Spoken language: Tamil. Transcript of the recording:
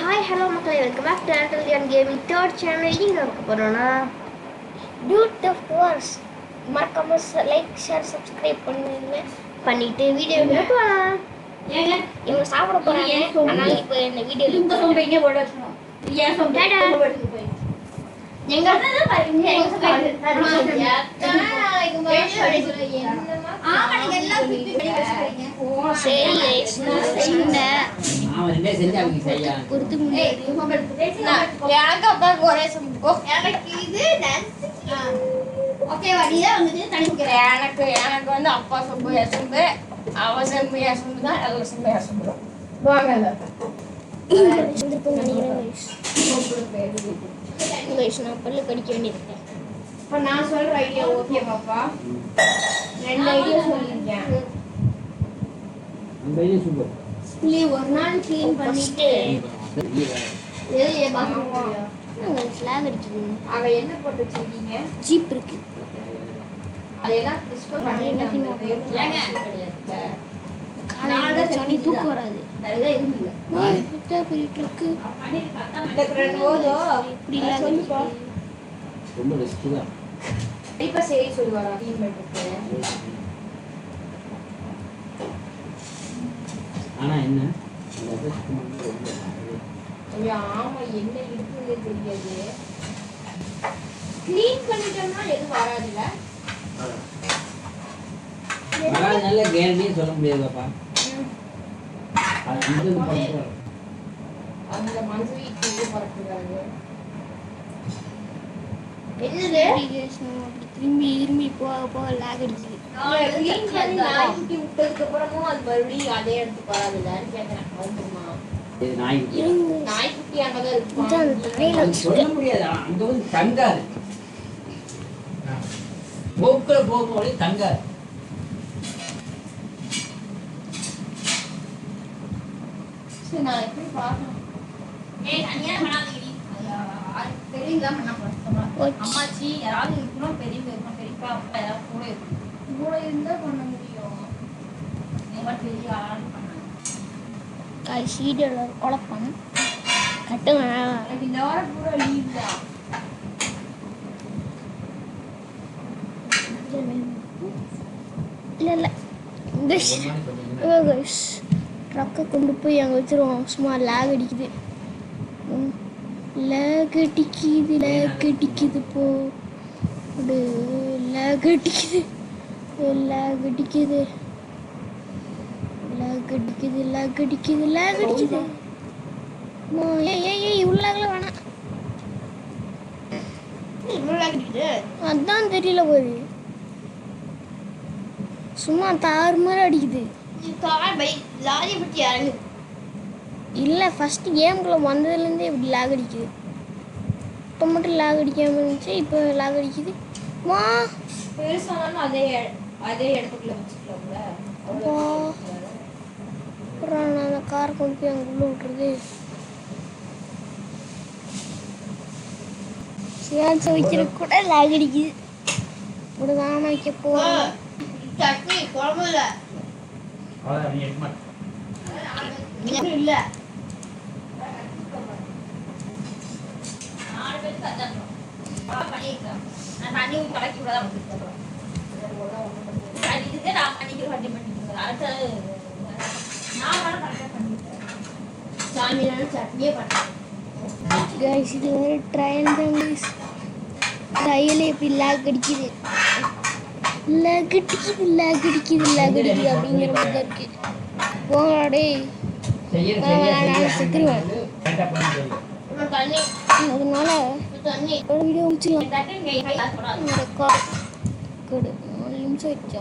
ஹாய் ஹலோ மக்களே, வெல்கம் பேக் டு ஆண்டலியன் கேமிங் தேர்ட் சேனல். இங்கே இருக்க போகிறோன்னா பியூட்டிஃபுல்ஸ் மறக்காம லைக் ஷேர் சப்ஸ்கிரைப் பண்ணிட்டு வீடியோ போகலாம். இவங்க சாப்பிட போகிறாங்க. அதனால இப்போ இந்த வீடியோ எனக்கு வந்து அப்பா சொம்பு எசம்பு அவ செம்பு எசம்பு தான் எல்லாம் செம்பு எசம்பு வாங்க நான் பல்லு கடிக்க வேண்டியிருக்கேன். இப்போ நான் சொல்ற ஐடியா ஓகே பாப்பா? ரெண்டு ஐடியா சொல்லிருக்கேன். அந்த ஐடியா சூப்பர். ஒரு நாள் க்ளீன் பண்ணிட்டு ஸ்லாக் அடிக்குது. அவ என்ன போட்டு வச்சிருக்கீங்க? ஜீப் இருக்கு. அதெல்லாம் டிஸ்கோ பண்ணிட்டு ஏங்க காலையில சொன்னி தூக்கம் வராது. அதுதான் இருந்துல கிட்ட போயிட்டு இருக்கு. இப்படி இல்ல சொல்லுப்பா. ரொம்ப ரிஸ்க் தான். இப்ப சரி சொல்லுவாரா டீம் மெம்பருக்கு? ஆனா என்ன ஆமா என்ன இருக்குன்னு தெரியாது. க்ளீன் பண்ணிட்டோம்னா எதுவும் வராதுல்ல? நல்ல கேரண்டியே சொல்ல முடியாதுப்பா. அந்த மனசு பறக்குறாங்க. என்னது திரும்பி திரும்பி போக லாக் அடிச்சு நாய்க்குட்டி விட்டதுக்கு அப்புறமும் அது மறுபடியும் அதே இடத்துக்கு வராதுல்ல கேட்கறேன். நாய்க்குட்டி அங்கதான் இருக்கு. சொல்ல முடியாது. அங்க வந்து தங்காது. போக்குல போகும்போது தங்காது. நான் எப்படி பார்க்கணும்? அம்மாச்சி யாராவது இருக்கணும், பெரியவங்க இருக்கணும், பெரியப்பா அப்பா யாராவது கூட இருக்கணும். கூட இருந்தா பண்ண முடியும். பெரிய ஆள் பண்ணாங்க சீடியோட குழப்பம் கட்டுங்க. இந்த வாரம் பூரா லீவ் தான். இல்லை ட்ரக்கை கொண்டு போய் அங்கே வச்சிருவோம். சும்மா லேக் அடிக்குது. லேக் அடிக்குது போ லேக் அடிக்குது உள்ளாகல வேணாம். அதான் தெரியல போது. சும்மா தாறு மாதிரி அடிக்குது. இல்லை ஃபஸ்ட்டு கேம்குள்ளே வந்ததுலேருந்தே இப்படி லாக் அடிக்குது. இப்போ மட்டும் லாக் அடிக்காமல் இருந்துச்சு, இப்போ லாக் அடிக்குது. வா பெருசானாலும் அதே இடத்துக்குள்ள வச்சுக்கலாம்ல. நான் அந்த காரை கொண்டு போய் அங்கே உள்ளே விட்டுறது. சேர்த்து வைக்கிற கூட லாக் அடிக்குது. இப்படிதான் வைக்க போகிறேன். சட்னி குழம்பு இல்லை இல்ல இது ஒரு ட்ரையல் எப்படி லாக் அடிக்குது அப்படிங்கிற மாதிரி இருக்கு. போங்கடே செத்துருவேன். அதனால வீடியோ முடிச்சுக்கலாம். 4 நிமிஷம் ஆயிடுச்சு.